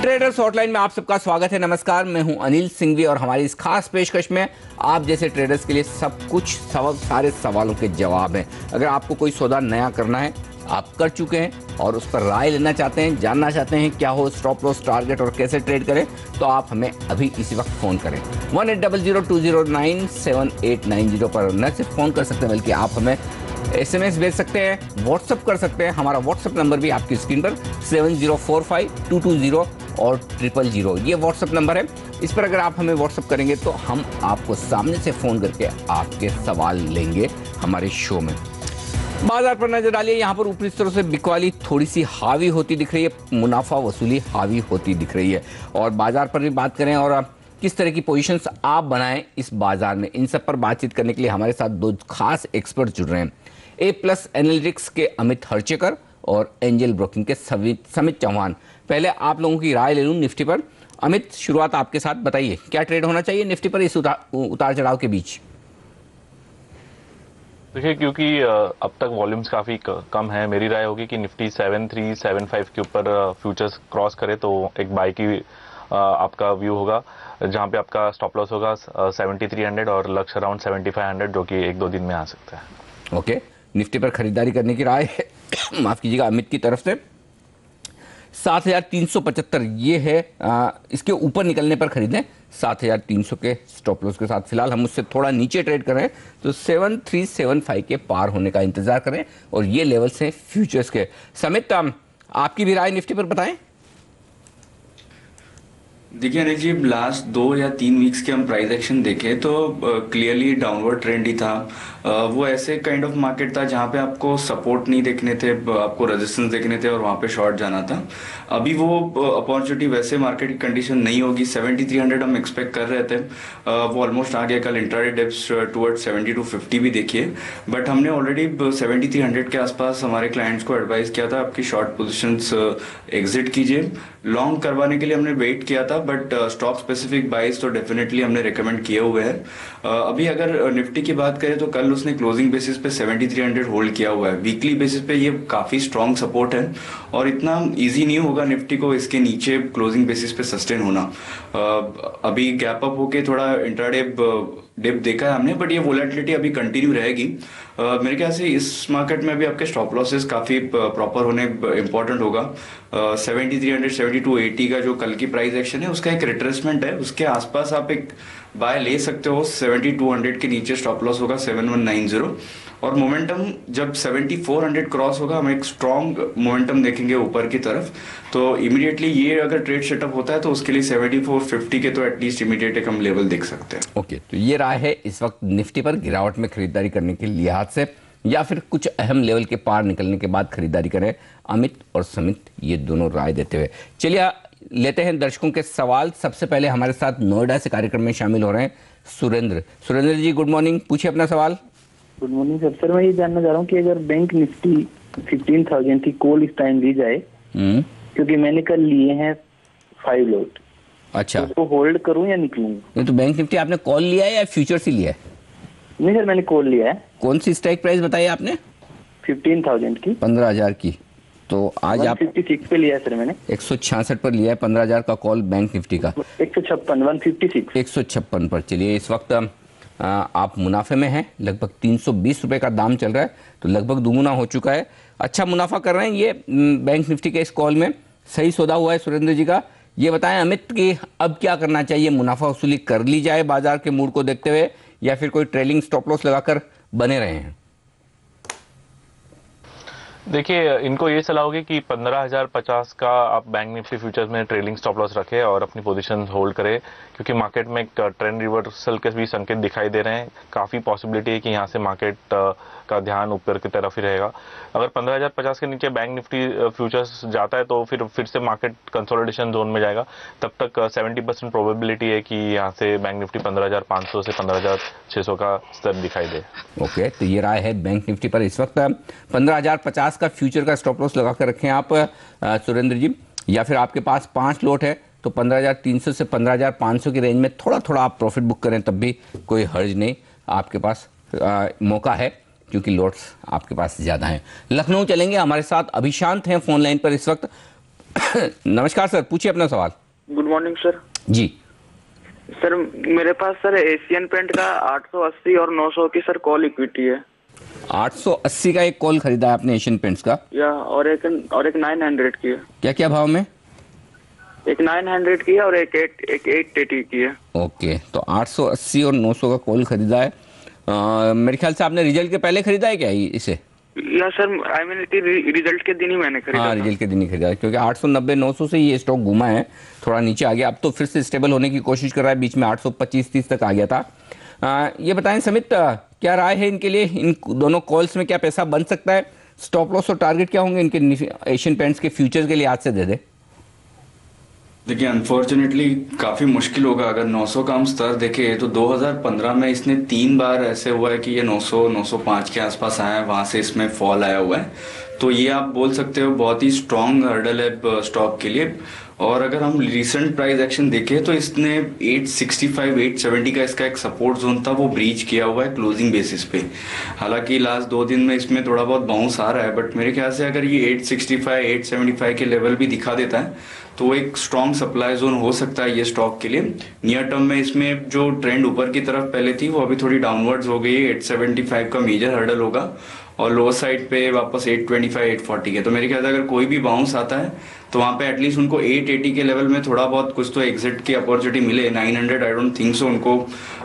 Traders hotline में आप सबका स्वागत है। नमस्कार, मैं हूं अनिल सिंघवी और हमारी इस खास पेशकश में आप जैसे ट्रेडर्स के लिए सब कुछ सारे सवालों के जवाब हैं। अगर आपको कोई सौदा नया करना है, आप कर चुके हैं और उस पर राय लेना चाहते हैं, जानना चाहते हैं क्या हो स्टॉप लॉस, टारगेट और कैसे ट्रेड करें, तो आप हमें अभी इसी वक्त फ़ोन करें 180020978890 पर। न सिर्फ फ़ोन कर सकते हैं बल्कि आप हमें SMS भेज सकते हैं, व्हाट्सअप कर सकते हैं। हमारा व्हाट्सअप नंबर भी आपकी स्क्रीन पर 7045220220 और 000 ये व्हाट्सअप नंबर है। इस पर अगर आप हमें व्हाट्सअप करेंगे तो हम आपको सामने से फ़ोन करके आपके सवाल लेंगे हमारे शो में। बाजार पर नजर डालिए, यहाँ पर ऊपरी स्तरों से बिकवाली थोड़ी सी हावी होती दिख रही है, मुनाफा वसूली हावी होती दिख रही है। और बाजार पर भी बात करें और किस तरह की पोजीशंस आप बनाएं इस बाजार में, इन सब पर बातचीत करने के लिए हमारे साथ दो खास एक्सपर्ट जुड़ रहे हैं। A+ एनालिटिक्स के अमित हरचेकर और एंजल ब्रोकिंग के समित चौहान। पहले आप लोगों की राय ले लूं निफ्टी पर। अमित, शुरुआत आपके साथ, बताइए क्या ट्रेड होना चाहिए निफ्टी पर इस उतार चढ़ाव के बीच? देखिए, क्योंकि अब तक वॉल्यूम्स काफ़ी कम है, मेरी राय होगी कि निफ्टी 7375 के ऊपर फ्यूचर्स क्रॉस करे तो एक बाई की आपका व्यू होगा, जहां पे आपका स्टॉप लॉस होगा 7300 और लक्ष्य अराउंड 7500, जो कि एक दो दिन में आ सकता है। ओके, निफ्टी पर खरीदारी करने की राय है माफ कीजिएगा अमित की तरफ से 7375 ये है। इसके ऊपर निकलने पर खरीदें 7300 के स्टॉप लॉस के साथ। फिलहाल हम उससे थोड़ा नीचे ट्रेड कर रहे हैं तो 7375 के पार होने का इंतजार करें और ये लेवल्स हैं फ्यूचर्स के। समित, आपकी भी राय निफ्टी पर बताएं। देखिए अनिल जी, लास्ट 2 या 3 वीक्स के हम प्राइस एक्शन देखें तो क्लियरली डाउनवर्ड ट्रेंड ही था। वो ऐसे काइंड ऑफ मार्केट था जहाँ पे आपको सपोर्ट नहीं देखने थे, आपको रेजिस्टेंस देखने थे और वहाँ पे शॉर्ट जाना था। अभी वो अपॉर्चुनिटी, वैसे मार्केट की कंडीशन नहीं होगी। 7300 हम एक्सपेक्ट कर रहे थे, वो ऑलमोस्ट आ गया। कल इंट्राडे डिप्स टुवर्ड 7250 भी देखिए, बट हमने ऑलरेडी 7300 के आसपास हमारे क्लाइंट्स को एडवाइस किया था आपकी शॉर्ट पोजिशंस एग्जिट कीजिए। लॉन्ग करवाने के लिए हमने वेट किया था, बट स्टॉक स्पेसिफिक बाइज तो डेफिनेटली हमने रिकमेंड किए हुए हैं। अभी अगर निफ्टी की बात करें तो कल उसने क्लोजिंग बेसिस पे 7300 होल्ड किया हुआ है। वीकली बेसिस पे ये काफी स्ट्रॉन्ग सपोर्ट है और इतना इजी नहीं होगा निफ्टी को इसके नीचे क्लोजिंग बेसिस पे सस्टेन होना। अभी गैप अप होके थोड़ा इंट्राडे डिप देखा है हमने, बट ये वोलेटिलिटी अभी कंटिन्यू रहेगी। मेरे ख्याल से इस मार्केट में भी आपके स्टॉप लॉसेस काफी प्रॉपर होने इंपॉर्टेंट होगा। 7300 7280 का जो कल की प्राइस एक्शन है उसका एक रिट्रेसमेंट है, उसके आसपास आप एक बाय ले सकते हो। 7200 के नीचे स्टॉप लॉस होगा 7190 और मोमेंटम जब 7400 क्रॉस होगा हम एक स्ट्रॉन्ग मोमेंटम देखेंगे ऊपर की तरफ। तो इमीडिएटली ये अगर ट्रेड सेटअप होता है तो उसके लिए 7450 के तो एटलीस्ट इमीडिएट एक हम लेवल देख सकते हैं। ओके, तो ये राय है इस वक्त निफ्टी पर गिरावट में खरीदारी करने के लिहाज से, या फिर कुछ अहम लेवल के पार निकलने के बाद खरीदारी करें। अमित और समित ये दोनों राय देते हुए चलिए लेते हैं दर्शकों के सवाल। सबसे पहले हमारे साथ नोएडा से कार्यक्रम में शामिल हो रहे हैं सुरेंद्र जी, गुड मॉर्निंग, पूछिए अपना सवाल। Good morning sir. सर मैं ये जानना चाह रहा हूँ कि अगर बैंक निफ्टी 15,000 की कॉल इस टाइम ली जाए, क्योंकि मैंने कल लिए हैं 5 लॉट। अच्छा, तो उसको होल्ड करूं या निकलूं? नहीं तो बैंक निफ्टी आपने कॉल लिया है या फ्यूचर्स ही लिया है? नहीं सर, मैंने कॉल लिया है। कौन सी स्ट्राइक प्राइस बताई आपने? 15,000 की, 15,000 की। तो आज आप 156 पे लिया है सर मैंने। 166 पर लिया है 15,000 का कॉल बैंक निफ्टी का। 156 पर। चलिए इस वक्त आप मुनाफे में हैं, लगभग 320 रुपए का दाम चल रहा है, तो लगभग दुगुना हो चुका है। अच्छा मुनाफा कर रहे हैं ये बैंक निफ्टी के इस कॉल में। सही सौदा हुआ है सुरेंद्र जी का। ये बताएं अमित कि अब क्या करना चाहिए, मुनाफा वसूली कर ली जाए बाजार के मूड को देखते हुए या फिर कोई ट्रेलिंग स्टॉप लॉस लगाकर बने रहे हैं? देखिए, इनको ये सलाह होगी कि 15,050 का आप बैंक निफ्टी फ्यूचर्स में ट्रेलिंग स्टॉप लॉस रखें और अपनी पोजीशन होल्ड करें, क्योंकि मार्केट में एक ट्रेंड रिवर्सल के भी संकेत दिखाई दे रहे हैं। काफ़ी पॉसिबिलिटी है कि यहाँ से मार्केट का ध्यान ऊपर की तरफ ही रहेगा। अगर 15,050 के नीचे बैंक निफ्टी फ्यूचर्स जाता है तो फिर से मार्केट कंसोलिडेशन जोन में जाएगा। तब तक 70% प्रोबेबिलिटी है कि यहाँ से बैंक निफ्टी 15,500 से 15,600 का स्तर दिखाई दे। ओके, तो ये राय है बैंक निफ्टी पर इस वक्त 15,050 का फ्यूचर का स्टॉप लॉस लगा कर रखें आप सुरेंद्र जी, या फिर आपके पास 5 लॉट है तो 15,300 से 15,500 की रेंज में थोड़ा थोड़ा आप प्रॉफिट बुक करें, तब भी कोई हर्ज नहीं। आपके पास मौका है क्योंकि लॉट्स आपके पास ज़्यादा हैं। लखनऊ चलेंगे, हमारे साथ अभिशांत हैं फोन लाइन पर इस वक्त। नमस्कार सर, पूछिए अपना सवाल। Good morning sir. जी सर मेरे पास सर एशियन पेंट का 880 और 900 की सर कॉल इक्विटी है। 880 का एक कॉल खरीदा है आपने एशियन पेंट्स का, या और एक 900 की है। क्या क्या भाव में? एक 900 की है और एक 880 की है। ओके, तो 880 और 900 का कॉल खरीदा है। मेरे ख्याल से आपने रिजल्ट के पहले खरीदा है क्या इसे? या सर आई मीन रिजल्ट के दिन ही मैंने खरीदा। हाँ, रिजल्ट के दिन ही खरीदा, क्योंकि 890-900 से ये स्टॉक घूमा है, थोड़ा नीचे आ गया, अब तो फिर से स्टेबल होने की कोशिश कर रहा है, बीच में 825-30 तक आ गया था। ये बताएं समित, क्या राय है इनके लिए? इन दोनों कॉल्स में क्या पैसा बन सकता है? स्टॉप लॉस और टारगेट क्या होंगे इनके एशियन पेंट्स के फ्यूचर्स के लिए आज से दे दे? देखिए अनफॉर्चुनेटली काफ़ी मुश्किल होगा। अगर 900 का हम स्तर देखें तो 2015 में इसने 3 बार ऐसे हुआ है कि ये 900-905 के आसपास आया है, वहाँ से इसमें फॉल आया हुआ है। तो ये आप बोल सकते हो बहुत ही स्ट्रॉन्ग हर्डल है स्टॉक के लिए। और अगर हम रिसेंट प्राइस एक्शन देखें तो इसने 865-870 का इसका एक सपोर्ट जोन था, वो ब्रीच किया हुआ है क्लोजिंग बेसिस पे। हालांकि लास्ट 2 दिन में इसमें थोड़ा बहुत बाउंस आ रहा है, बट मेरे ख्याल से अगर ये 865-875 के लेवल भी दिखा देता है तो एक स्ट्रॉन्ग सप्लाई जोन हो सकता है ये स्टॉक के लिए। नियर टर्म में इसमें जो ट्रेंड ऊपर की तरफ पहले थी वो अभी थोड़ी डाउनवर्ड्स हो गई है। 875 का मेजर हर्डल होगा और लोअर साइड पे वापस 825-840 के। तो मेरे ख्याल से अगर कोई भी बाउंस आता है तो वहाँ पे एटलीस्ट उनको 880 के लेवल में थोड़ा बहुत कुछ तो एग्जिट की अपॉर्चुनिटी मिले। 900 आई डोंट थिंक सो उनको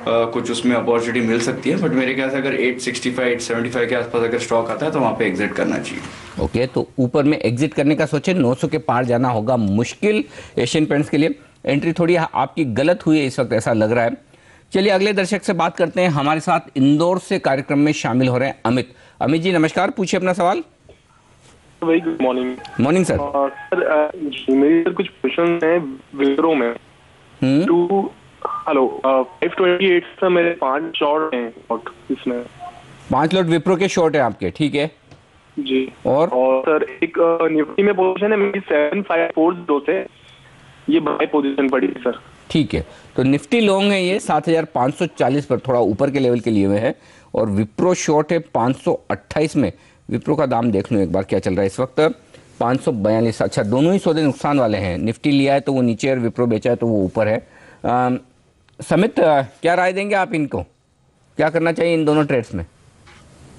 कुछ उसमें अपॉर्चुनिटी मिल सकती है, बट मेरे ख्याल से अगर 865-875 के आसपास अगर स्टॉक आता है तो वहाँ पे एग्जिट करना चाहिए। ओके, तो ऊपर में एग्जिट करने का सोचे, 900 के पार जाना होगा मुश्किल एशियन पेंट्स के लिए। एंट्री थोड़ी आपकी गलत हुई है इस वक्त, ऐसा लग रहा है। चलिए अगले दर्शक से बात करते हैं। हमारे साथ इंदौर से कार्यक्रम में शामिल हो रहे हैं अमित। अमित जी नमस्कार, पूछिए अपना सवाल। Very good morning. Morning sir. Sir मेरी सर कुछ क्वेश्चन है विप्रो में। हेलो 528 से मेरे 5 शॉर्ट हैं इसमें। 5 लॉट विप्रो के शॉर्ट है आपके, ठीक है जी। और सर एक निफ्टी में पोजीशन है मेरी 7540 से, ये बाय पोजीशन पड़ी है सर। ठीक है, तो निफ्टी लॉन्ग है ये 7540 पर, थोड़ा ऊपर के लेवल के लिए हुए है, और विप्रो शॉर्ट है 528 में। विप्रो का दाम देख लो एक बार क्या चल रहा है इस वक्त, 542। अच्छा, दोनों ही सौदे नुकसान वाले हैं। निफ्टी लिया है तो वो नीचे और विप्रो बेचा है तो वो ऊपर है। समित क्या राय देंगे आप इनको, क्या करना चाहिए इन दोनों ट्रेड्स में?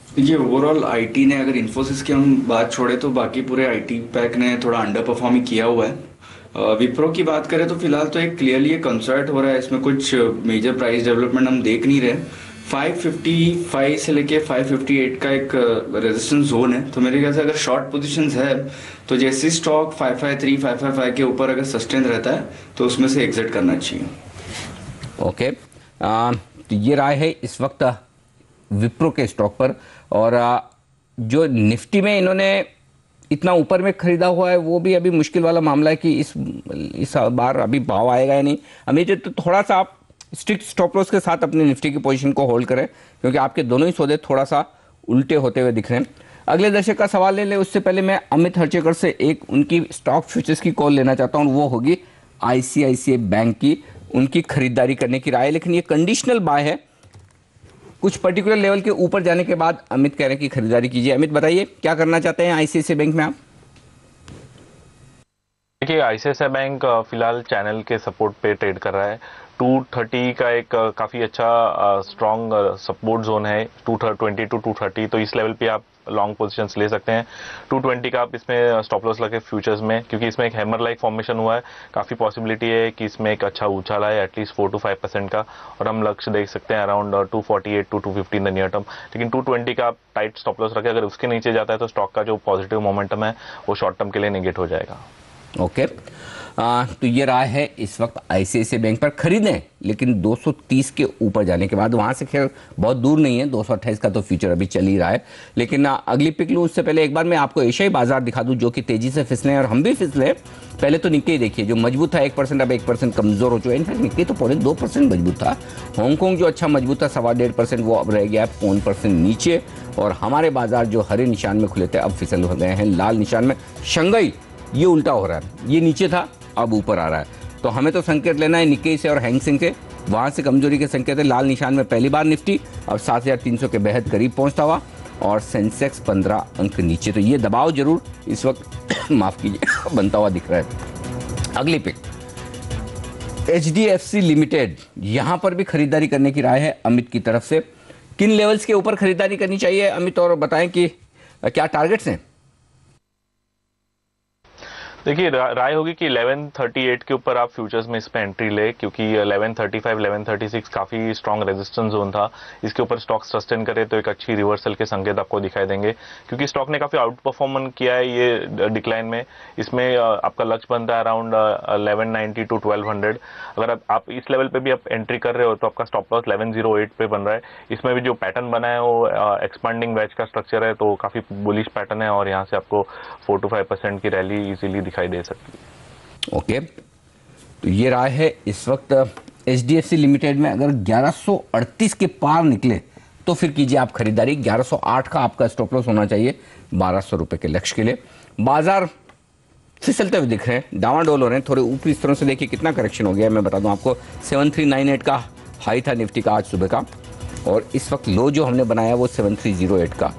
देखिए ओवरऑल आईटी ने, अगर इन्फोसिस की हम बात छोड़े तो बाकी पूरे आईटी पैक ने थोड़ा अंडर परफॉर्म ही किया हुआ है। विप्रो की बात करें तो फिलहाल तो एक क्लियरली एक कंसर्ट हो रहा है, इसमें कुछ मेजर प्राइस डेवलपमेंट हम देख नहीं रहे। 555 से लेके 558 का एक रेजिस्टेंस जोन है, तो मेरे ख्याल से अगर शॉर्ट पोजीशंस है तो जैसे स्टॉक 553 555 के ऊपर अगर सस्टेन रहता है तो उसमें से एग्जिट करना चाहिए। ओके, तो ये राय है इस वक्त विप्रो के स्टॉक पर। और जो निफ्टी में इन्होंने इतना ऊपर में खरीदा हुआ है वो भी अभी मुश्किल वाला मामला है कि इस बार अभी भाव आएगा या नहीं। अमित तो थोड़ा सा आप स्ट्रिक्ट स्टॉप लॉस के साथ अपने निफ्टी की पोजीशन को होल्ड करें, क्योंकि आपके दोनों ही सौदे थोड़ा सा उल्टे होते हुए दिख रहे हैं। अगले दर्शक का सवाल ले ले, उससे पहले मैं अमित हर्चेकर से एक उनकी स्टॉक फ्यूचर्स की कॉल लेना चाहता हूँ। वो होगी ICICI बैंक की, उनकी खरीदारी करने की राय, लेकिन ये कंडीशनल बाय है। कुछ पर्टिकुलर लेवल के ऊपर जाने के बाद अमित कह रहे हैं कि खरीदारी कीजिए। अमित बताइए क्या करना चाहते हैं ICICI बैंक में आप? देखिए ICICI बैंक फिलहाल चैनल के सपोर्ट पे ट्रेड कर रहा है। 230 का एक काफ़ी अच्छा स्ट्रॉन्ग सपोर्ट जोन है, 220 to 230, तो इस लेवल पे आप लॉन्ग पोजीशंस ले सकते हैं। 220 का आप इसमें स्टॉप लॉस लगे फ्यूचर्स में, क्योंकि इसमें एक हैमर लाइक फॉर्मेशन हुआ है। काफ़ी पॉसिबिलिटी है कि इसमें एक अच्छा उछाल है एटलीस्ट 4 to 5% का, और हम लक्ष्य देख सकते हैं around 248 to 250 in the near term. लेकिन 220 का आप टाइट स्टॉप लॉस रखें, अगर उसके नीचे जाता है तो स्टॉक का जो पॉजिटिव मोमेंटम है वो शॉर्ट टर्म के लिए नेगेट हो जाएगा। ओके, तो ये राय है इस वक्त ICICI बैंक पर खरीदें, लेकिन 230 के ऊपर जाने के बाद। वहाँ से खैर बहुत दूर नहीं है, 228 का तो फ्यूचर अभी चल ही रहा है। लेकिन अगली पिक लूँ उससे पहले एक बार मैं आपको एशियाई बाजार दिखा दूँ जो कि तेज़ी से फिसले हैं, और हम भी फिसले। पहले तो निक्के देखिए, जो मजबूत था 1%, अब 1% कमज़ोर हो चुका है। इनफैक्ट निक्के तो पौने 2% मजबूत था। हांगकॉन्ग जो अच्छा मजबूत था 1.5%, वो अब रह गया है 0.5% नीचे। और हमारे बाजार जो हरे निशान में खुले थे अब फिसल हो गए हैं लाल निशान में। शंघाई ये उल्टा हो रहा है, ये नीचे था अब ऊपर आ रहा है। तो हमें तो संकेत लेना है निक्केई से और हैंग सेंग से, वहाँ से कमजोरी के संकेत है। लाल निशान में पहली बार निफ्टी अब 7300 के बेहद करीब पहुँचता हुआ, और सेंसेक्स 15 अंक नीचे। तो ये दबाव जरूर इस वक्त माफ कीजिए बनता हुआ दिख रहा है। अगली पिक HDFC लिमिटेड, यहां पर भी खरीदारी करने की राय है अमित की तरफ से। किन लेवल्स के ऊपर खरीदारी करनी चाहिए अमित, और बताएं कि क्या टारगेट्स हैं? देखिए राय होगी कि 1138 के ऊपर आप फ्यूचर्स में इस पे एंट्री ले, क्योंकि 1135 1136 काफी स्ट्रॉन्ग रेजिस्टेंस जोन था। इसके ऊपर स्टॉक सस्टेन करे तो एक अच्छी रिवर्सल के संकेत आपको दिखाई देंगे, क्योंकि स्टॉक ने काफी आउट परफॉर्मेंस किया है ये डिक्लाइन में। इसमें आपका लक्ष्य बनता है अराउंड 1190 टू 1200। अगर आप इस लेवल पे भी आप एंट्री कर रहे हो तो आपका स्टॉप लॉस 1108 पे बन रहा है। इसमें भी जो पैटर्न बना है वो एक्सपांडिंग वेज का स्ट्रक्चर है, तो काफी बुलिश पैटर्न है और यहाँ से आपको 4 to 5% की रैली इजीली दिखाई दे सकती है। ओके, तो ये राय है इस वक्त HDFC लिमिटेड में। अगर 1138 के पार निकले तो फिर कीजिए आप खरीदारी। 1108 का आपका स्टॉप लॉस होना चाहिए 1200 रुपए के लक्ष्य के लिए। बाजार फिसलते हुए दिख रहे हैं, डावाडोल हो रहे हैं, थोड़े ऊपरी स्तरों से देखिए कितना करेक्शन हो गया है। मैं बता दूं आपको 7398 का हाई था निफ्टी का आज सुबह का, और इस वक्त लो जो हमने बनाया वो 7308 का।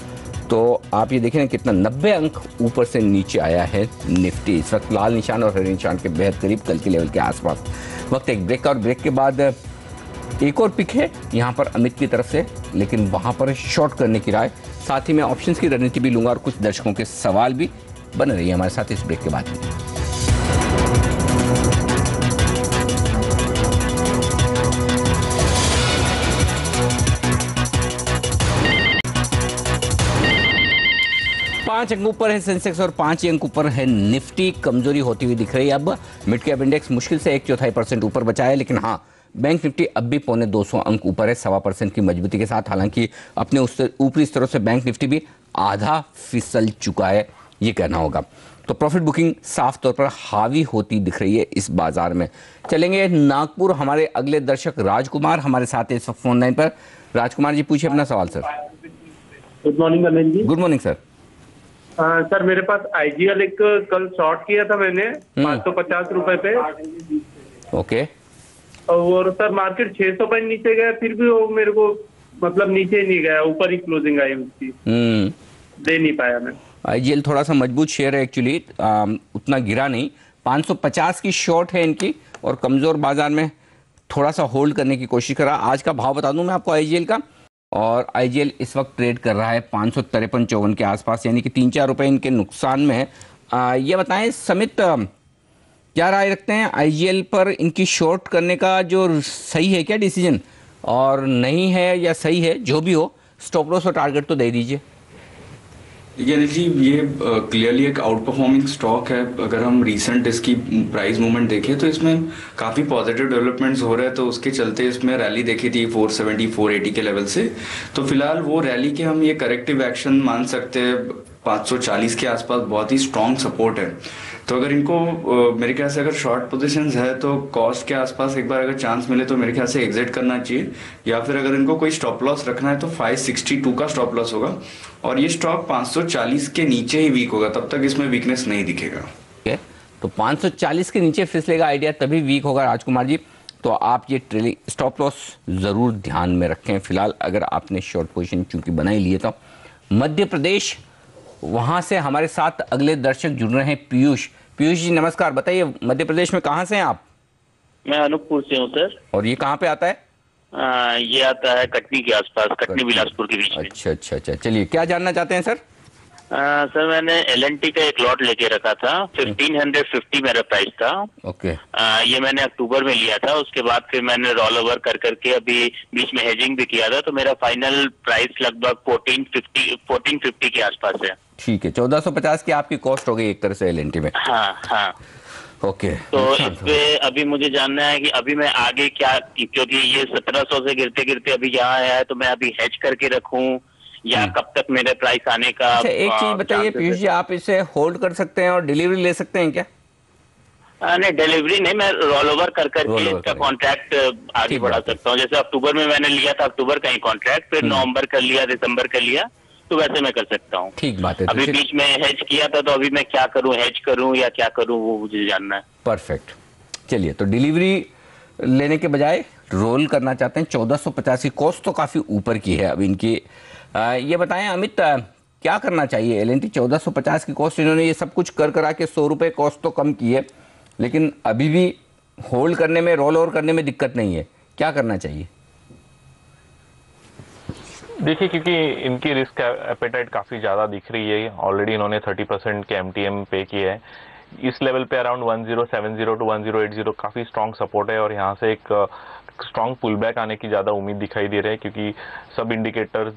तो आप ये देखें कितना 90 अंक ऊपर से नीचे आया है निफ्टी। इस वक्त लाल निशान और हरे निशान के बेहद करीब, कल के लेवल के आसपास। वक्त एक ब्रेक का, और ब्रेक के बाद एक और पिक है यहाँ पर अमित की तरफ से, लेकिन वहाँ पर शॉर्ट करने की राय, साथ ही मैं ऑप्शंस की रणनीति भी लूंगा और कुछ दर्शकों के सवाल भी। बने रहिए हमारे साथ इस ब्रेक के बाद। 5 अंक ऊपर है सेंसेक्स और 5 अंक ऊपर है निफ्टी। कमजोरी होती हुई दिख रही है। अब मिड कैप इंडेक्स मुश्किल से 1/4% ऊपर बचा है, लेकिन हाँ बैंक निफ्टी अब भी 225 अंक ऊपर है 1.25% की मजबूती के साथ। हालांकि अपने उससे ऊपरी स्तरों से बैंक निफ्टी भी आधा फिसल चुका है, ये कहना होगा। तो प्रॉफिट बुकिंग साफ तौर पर हावी होती दिख रही है इस बाजार में। चलेंगे नागपुर, हमारे अगले दर्शक राजकुमार हमारे साथ है इस वक्त फोन लाइन पर। राजकुमार जी पूछिए अपना सवाल sir. Good morning Anil ji. Good morning sir. Sir मेरे पास IGL एक कल शॉर्ट किया था मैंने 550 रुपए पे। ओके। और सर मार्केट 600 पॉइंट नीचे गया, फिर भी वो मेरे को मतलब नीचे नहीं गया, ऊपर ही क्लोजिंग आई उसकी। दे नहीं पाया मैं। IGL थोड़ा सा मजबूत शेयर है एक्चुअली, उतना गिरा नहीं। 550 की शॉर्ट है इनकी, और कमजोर बाजार में थोड़ा सा होल्ड करने की कोशिश करा। आज का भाव बता दूं मैं आपको IGL का, और IGL इस वक्त ट्रेड कर रहा है 553-54 के आसपास, यानी कि 3-4 रुपए इनके नुकसान में है। ये बताएं समित, क्या राय रखते हैं IGL पर? इनकी शॉर्ट करने का जो सही है क्या डिसीजन, और नहीं है या सही है, जो भी हो स्टॉप लॉस और टारगेट तो दे दीजिए। अनिल जी, ये क्लियरली एक आउट परफॉर्मिंग स्टॉक है। अगर हम रीसेंट इसकी प्राइस मूवमेंट देखें तो इसमें काफ़ी पॉजिटिव डेवलपमेंट्स हो रहे हैं, तो उसके चलते इसमें रैली देखी थी 470 480 के लेवल से। तो फिलहाल वो रैली के हम ये करेक्टिव एक्शन मान सकते हैं। 540 के आसपास बहुत ही स्ट्रॉन्ग सपोर्ट है। तो अगर इनको मेरे ख्याल से अगर शॉर्ट पोजीशंस है तो कॉस्ट के आसपास एक बार अगर चांस मिले तो मेरे ख्याल से एग्जिट करना चाहिए, या फिर अगर इनको कोई स्टॉप लॉस रखना है तो 562 का स्टॉप लॉस होगा, और ये स्टॉक 540 के नीचे ही वीक होगा, तब तक इसमें वीकनेस नहीं दिखेगा। तो 540 के नीचे फिसलेगा आइडिया, तभी वीक होगा राजकुमार जी। तो आप ये ट्रेलिंग स्टॉप लॉस जरूर ध्यान में रखें फिलहाल, अगर आपने शॉर्ट पोजीशन चूंकि बनाई लिए। तो मध्य प्रदेश, वहां से हमारे साथ अगले दर्शक जुड़ रहे हैं पीयूष। पीयूष जी नमस्कार, बताइए मध्य प्रदेश में कहां से हैं आप? मैं अनूपपुर से हूँ सर। और ये कहां पे आता है? ये आता है कटनी के आसपास, कटनी बिलासपुर के बीच में। अच्छा, चलिए क्या जानना चाहते हैं सर? सर मैंने L&T का एक लॉट लेके रखा था, 1550 मेरा प्राइस था। ओके। ये मैंने अक्टूबर में लिया था, उसके बाद फिर मैंने रोल ओवर कर करके अभी बीच में हेजिंग भी किया था, तो मेरा फाइनल प्राइस लगभग 1450 के आसपास है। ठीक है, 1450 की आपकी कॉस्ट हो गई एक तरह से L&T में। हाँ। ओके। तो इस पे अभी मुझे जानना है कि अभी मैं आगे क्या, क्योंकि ये 1700 से गिरते गिरते अभी यहाँ आया है, तो मैं अभी हेज करके रखूं या कब तक मेरे प्राइस आने का? अच्छा, एक चीज बताइए पीयूष जी, आप इसे होल्ड कर सकते हैं और डिलीवरी ले सकते हैं क्या? नहीं, डिलीवरी नहीं, मैं रोल ओवर कर करके इसका कॉन्ट्रैक्ट आगे बढ़ा सकता हूँ। जैसे अक्टूबर में मैंने लिया था, अक्टूबर का ही कॉन्ट्रैक्ट, फिर नवंबर कर लिया, दिसंबर कर लिया, तो वैसे मैं कर सकता हूँ। ठीक बात है। अभी बीच में हेज किया था, तो अभी मैं क्या करूँ, हेज करूँ या क्या करूँ, वो मुझे जानना है। परफेक्ट। चलिए, तो डिलीवरी लेने के बजाय रोल करना चाहते हैं। 1450 की कॉस्ट तो काफी ऊपर की है अब इनकी। ये बताएं अमित, क्या करना चाहिए? L&T 1450 की कॉस्ट, इन्होंने ये सब कुछ कर करा के 100 रुपये कॉस्ट तो कम की है, लेकिन अभी भी होल्ड करने में, रोल ओवर करने में दिक्कत नहीं है। क्या करना चाहिए? देखिए, क्योंकि इनकी रिस्क एपेटाइट काफ़ी ज़्यादा दिख रही है, ऑलरेडी इन्होंने 30% के MTM पे किए हैं। इस लेवल पे अराउंड 1070 टू 1080 काफ़ी स्ट्रॉन्ग सपोर्ट है और यहाँ से एक स्ट्रॉन्ग पुल बैक आने की ज़्यादा उम्मीद दिखाई दे रही है, क्योंकि सब इंडिकेटर्स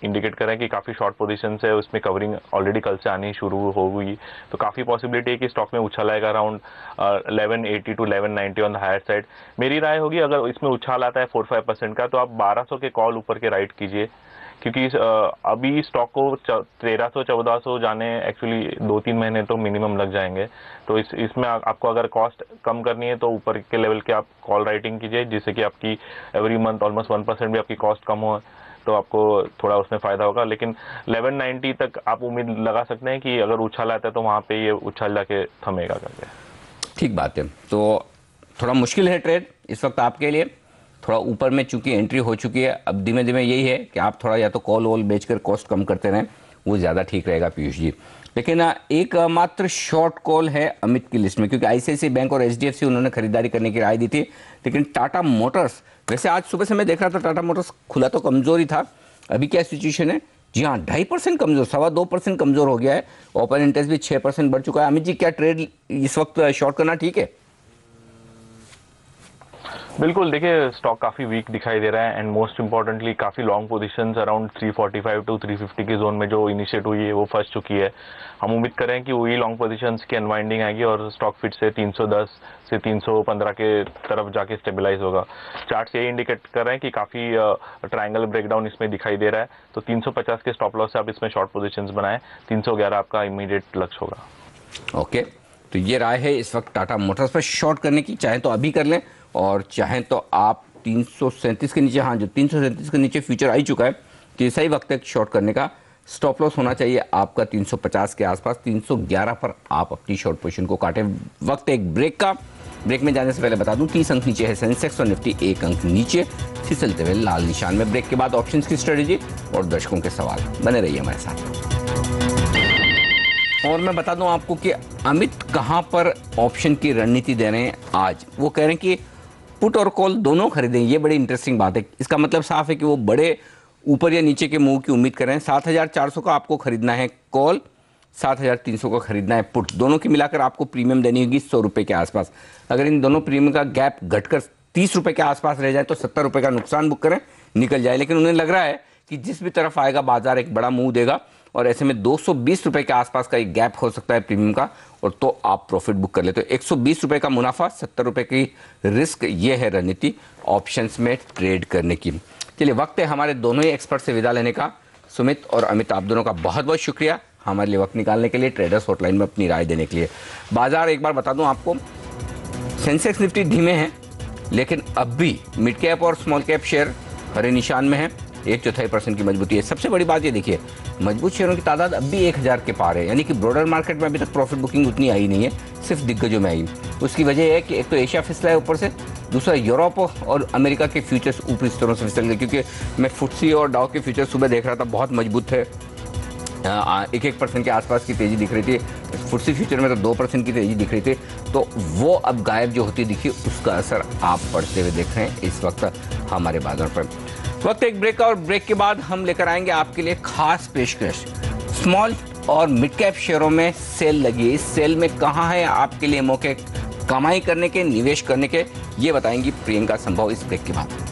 इंडिकेट कर रहे हैं कि काफ़ी शॉर्ट पोजीशन है, उसमें कवरिंग ऑलरेडी कल से आनी शुरू हो गई। तो काफ़ी पॉसिबिलिटी है कि स्टॉक में उछाल आएगा around 1180 to 1190 on the higher side. मेरी राय होगी, अगर इसमें उछाल आता है 4-5% का, तो आप 1200 के कॉल ऊपर के राइट कीजिए, क्योंकि अभी स्टॉक को 1300-1400 जाने एक्चुअली 2-3 महीने तो मिनिमम लग जाएंगे। तो इसमें आपको अगर कॉस्ट कम करनी है तो ऊपर के लेवल के आप कॉल राइटिंग कीजिए, जिससे कि आपकी एवरी मंथ ऑलमोस्ट 1% भी आपकी कॉस्ट कम हो, तो आपको थोड़ा उसमें फ़ायदा होगा। लेकिन 1190 तक आप उम्मीद लगा सकते हैं कि अगर उछाल आता है तो वहाँ पे ये उछाल जाके थमेगा करके। ठीक बात है। तो थोड़ा मुश्किल है ट्रेड इस वक्त आपके लिए, थोड़ा ऊपर में चूंकि एंट्री हो चुकी है, अब धीमे धीमे यही है कि आप थोड़ा या तो कॉल वॉल बेचकर कॉस्ट कम करते रहें, वो ज़्यादा ठीक रहेगा पीयूष जी। लेकिन एक मात्र शॉर्ट कॉल है अमित की लिस्ट में, क्योंकि ICICI बैंक और HDFC उन्होंने खरीदारी करने की राय दी थी, लेकिन टाटा मोटर्स, वैसे आज सुबह से मैं देख रहा था टाटा मोटर्स खुला तो कमज़ोर ही था, अभी क्या सिचुएशन है? जी हाँ, 2.5% कमज़ोर, 2.25% कमज़ोर हो गया है, ओपन इंटरेस्ट भी 6% बढ़ चुका है। अमित जी, क्या ट्रेड इस वक्त शॉर्ट करना ठीक है? बिल्कुल, देखिए स्टॉक काफ़ी वीक दिखाई दे रहा है एंड मोस्ट इंपॉर्टेंटली काफ़ी लॉन्ग पोजीशंस अराउंड 345 टू 350 के जोन में जो इनिशिएट हुई है वो फंस चुकी है। हम उम्मीद कर रहे हैं कि वही लॉन्ग पोजीशंस की अनवाइंडिंग आएगी और स्टॉक फिर से 310 से 315 के तरफ जाके स्टेबलाइज होगा। चार्ट्स ये इंडिकेट कर रहे हैं कि काफ़ी ट्रायंगल ब्रेकडाउन इसमें दिखाई दे रहा है, तो 350 के स्टॉप लॉस से आप इसमें शॉर्ट पोजीशंस बनाएं, 311 आपका इमीडिएट लक्ष्य होगा। ओके, तो ये राय है इस वक्त टाटा मोटर्स पर शॉर्ट करने की, चाहे तो अभी कर लें और चाहें तो आप 337 के नीचे, हाँ जो 337 के नीचे फ्यूचर आ ही चुका है, तो ये सही वक्त है शॉर्ट करने का। स्टॉप लॉस होना चाहिए आपका 350 के आसपास, 311 पर आप अपनी शॉर्ट पोजीशन को काटें। वक्त एक ब्रेक का, ब्रेक में जाने से पहले बता दूं 30 अंक नीचे है सेंसेक्स और निफ्टी 1 अंक नीचे फिसलते हुए लाल निशान में। ब्रेक के बाद ऑप्शंस की स्ट्रेटेजी और दर्शकों के सवाल, बने रहिए हमारे साथ। और मैं बता दूं आपको कि अमित कहां पर ऑप्शन की रणनीति दे रहे हैं आज। वो कह रहे हैं कि पुट और कॉल दोनों खरीदें, ये बड़ी इंटरेस्टिंग बात है। इसका मतलब साफ है कि वो बड़े ऊपर या नीचे के मूव की उम्मीद कर रहे हैं। 7,400 का आपको खरीदना है कॉल, 7,300 का खरीदना है पुट, दोनों की मिलाकर आपको प्रीमियम देनी होगी 100 रुपये के आसपास। अगर इन दोनों प्रीमियम का गैप घटकर 30 रुपये के आसपास रह जाए तो 70 रुपये का नुकसान बुक करें, निकल जाए। लेकिन उन्हें लग रहा है कि जिस भी तरफ आएगा बाजार एक बड़ा मूव देगा और ऐसे में 220 रुपये के आसपास का एक गैप हो सकता है प्रीमियम का, और तो आप प्रॉफिट बुक कर लेते हो। 120 रुपये का मुनाफा, 70 रुपये की रिस्क, ये है रणनीति ऑप्शंस में ट्रेड करने की। चलिए, वक्त है हमारे दोनों ही एक्सपर्ट से विदा लेने का। सुमित और अमित, आप दोनों का बहुत बहुत शुक्रिया हमारे लिए वक्त निकालने के लिए, ट्रेडर्स हॉटलाइन में अपनी राय देने के लिए। बाजार एक बार बता दूं आपको, सेंसेक्स निफ्टी धीमे हैं, लेकिन अब भी मिड कैप और स्मॉल कैप शेयर हरे निशान में है, 1/4% की मजबूती है। सबसे बड़ी बात ये देखिए, मजबूत शेयरों की तादाद अब भी 1000 के पार है, यानी कि ब्रॉडर मार्केट में अभी तक प्रॉफिट बुकिंग उतनी आई नहीं है, सिर्फ दिग्गजों में आई। उसकी वजह है कि एक तो एशिया फिसला है ऊपर से, दूसरा यूरोप और अमेरिका के फ्यूचर्स ऊपरी स्तरों से फिसल गए, क्योंकि मैं फुटसी और डाउ के फ्यूचर्स सुबह देख रहा था, बहुत मजबूत थे, 1% के आसपास की तेज़ी दिख रही थी। फुटसी फ्यूचर में तो 2% की तेज़ी दिख रही थी, तो वो अब गायब जो होती दिखी, उसका असर आप पड़ते हुए देख रहे हैं इस वक्त हमारे बाजार पर। वक्त एक ब्रेक का, और ब्रेक के बाद हम लेकर आएंगे आपके लिए खास पेशकश। स्मॉल और मिड कैप शेयरों में सेल लगी है, इस सेल में कहां है आपके लिए मौके कमाई करने के, निवेश करने के, ये बताएंगी प्रियंका संभव इस ब्रेक के बाद।